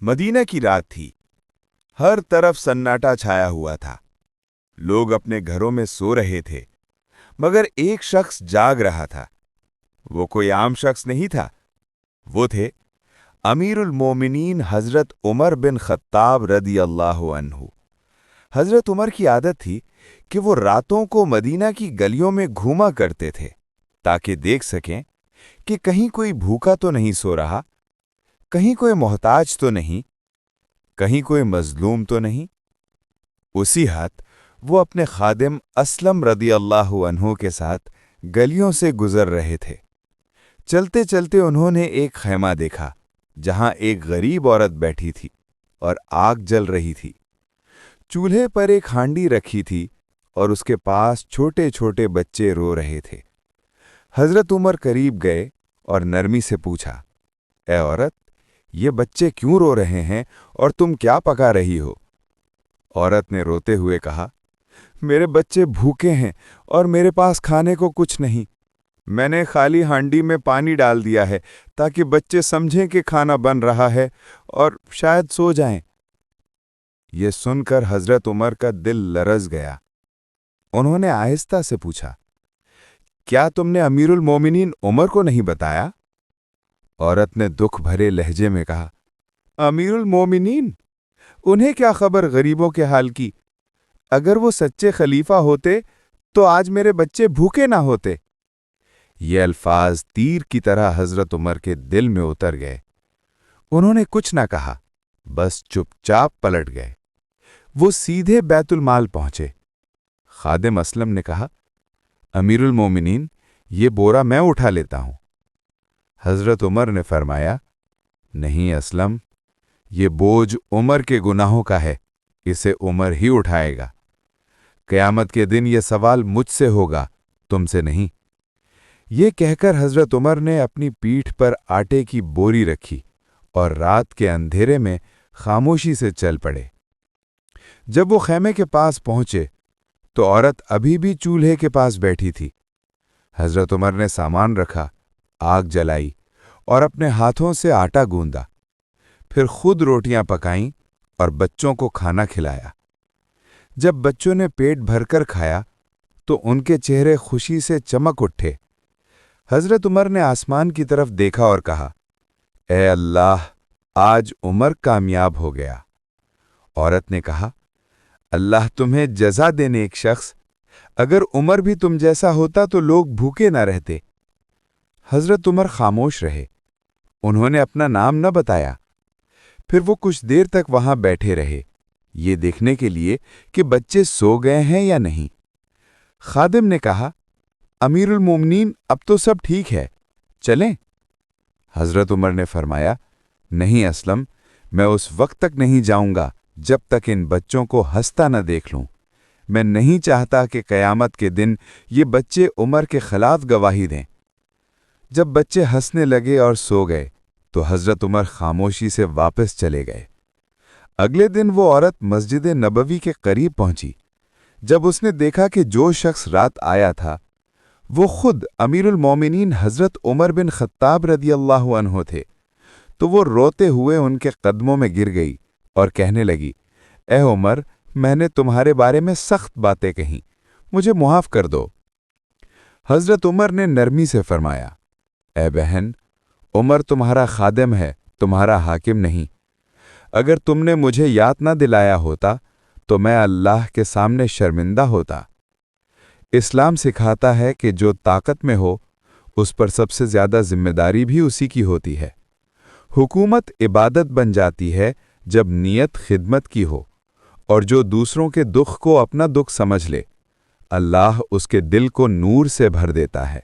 Medina की रात थी। हर तरफ सन्नाटा छाया हुआ था। लोग अपने घरों में सो रहे थे, मगर एक शख्स जाग रहा था। वो कोई आम शख्स नहीं था। वो थे अमीरुल मोमिनीन हजरत उमर बिन खत्ताब रदी अल्लाहु अन्हु। हजरत उमर की आदत थी कि वो रातों को मदीना की गलियों में घूमा करते थे, ताकि देख सकें कि कहीं कोई भूखा तो नहीं सो रहा, कहीं कोई मोहताज तो नहीं, कहीं कोई मजलूम तो नहीं। उसी हाथ वो अपने खादिम असलम रदी अल्लाहु अन्हु के साथ गलियों से गुजर रहे थे। चलते चलते उन्होंने एक खैमा देखा, जहां एक गरीब औरत बैठी थी और आग जल रही थी। चूल्हे पर एक हांडी रखी थी और उसके पास छोटे छोटे बच्चे रो रहे थे। हजरत उमर करीब गए और नरमी से पूछा, ए औरत, ये बच्चे क्यों रो रहे हैं और तुम क्या पका रही हो? औरत ने रोते हुए कहा, मेरे बच्चे भूखे हैं और मेरे पास खाने को कुछ नहीं। मैंने खाली हांडी में पानी डाल दिया है ताकि बच्चे समझें कि खाना बन रहा है और शायद सो जाएं। ये सुनकर हजरत उमर का दिल लरज गया। उन्होंने आहिस्ता से पूछा, क्या तुमने अमीरुल मोमिनीन उमर को नहीं बताया? औरत ने दुख भरे लहजे में कहा, अमीरुल मोमिनीन? उन्हें क्या खबर गरीबों के हाल की? अगर वो सच्चे खलीफा होते तो आज मेरे बच्चे भूखे ना होते। ये अल्फाज तीर की तरह हजरत उमर के दिल में उतर गए। उन्होंने कुछ ना कहा, बस चुपचाप पलट गए। वो सीधे बैतुल माल पहुंचे। खादिम असलम ने कहा, अमीरुल मोमिनीन, ये बोरा मैं उठा लेता हूं। हजरत उमर ने फरमाया, नहीं असलम, ये बोझ उमर के गुनाहों का है, इसे उमर ही उठाएगा। क़यामत के दिन ये सवाल मुझसे होगा, तुमसे नहीं। ये कहकर हजरत उमर ने अपनी पीठ पर आटे की बोरी रखी और रात के अंधेरे में खामोशी से चल पड़े। जब वो खैमे के पास पहुंचे तो औरत अभी भी चूल्हे के पास बैठी थी। हजरत उमर ने सामान रखा, आग जलाई और अपने हाथों से आटा गूंदा। फिर खुद रोटियां पकाईं और बच्चों को खाना खिलाया। जब बच्चों ने पेट भरकर खाया तो उनके चेहरे खुशी से चमक उठे। हजरत उमर ने आसमान की तरफ देखा और कहा, ए अल्लाह, आज उमर कामयाब हो गया। औरत ने कहा, अल्लाह तुम्हें जज़ा देने एक शख्स, अगर उमर भी तुम जैसा होता तो लोग भूखे ना रहते। हजरत उमर खामोश रहे। उन्होंने अपना नाम न बताया। फिर वो कुछ देर तक वहां बैठे रहे, ये देखने के लिए कि बच्चे सो गए हैं या नहीं। खादिम ने कहा, अमीरुल मोमिनीन, अब तो सब ठीक है, चलें? हजरत उमर ने फरमाया, नहीं असलम, मैं उस वक्त तक नहीं जाऊंगा जब तक इन बच्चों को हंसता न देख लूं। मैं नहीं चाहता कि क़यामत के दिन ये बच्चे उमर के खिलाफ गवाही दें। जब बच्चे हंसने लगे और सो गए तो हजरत उमर खामोशी से वापस चले गए। अगले दिन वो औरत मस्जिद नबवी के करीब पहुंची। जब उसने देखा कि जो शख्स रात आया था वो खुद अमीरुल मोमिनीन हजरत उमर बिन खत्ताब रदी अल्लाहु अन्हु थे, तो वो रोते हुए उनके कदमों में गिर गई और कहने लगी, ए उमर, मैंने तुम्हारे बारे में सख्त बातें कहीं, मुझे मुआफ कर दो। हजरत उमर ने नरमी से फरमाया, ए बहन, उमर तुम्हारा खादिम है, तुम्हारा हाकिम नहीं। अगर तुमने मुझे याद न दिलाया होता तो मैं अल्लाह के सामने शर्मिंदा होता। इस्लाम सिखाता है कि जो ताकत में हो उस पर सबसे ज्यादा जिम्मेदारी भी उसी की होती है। हुकूमत इबादत बन जाती है जब नीयत खिदमत की हो, और जो दूसरों के दुख को अपना दुख समझ ले, अल्लाह उसके दिल को नूर से भर देता है।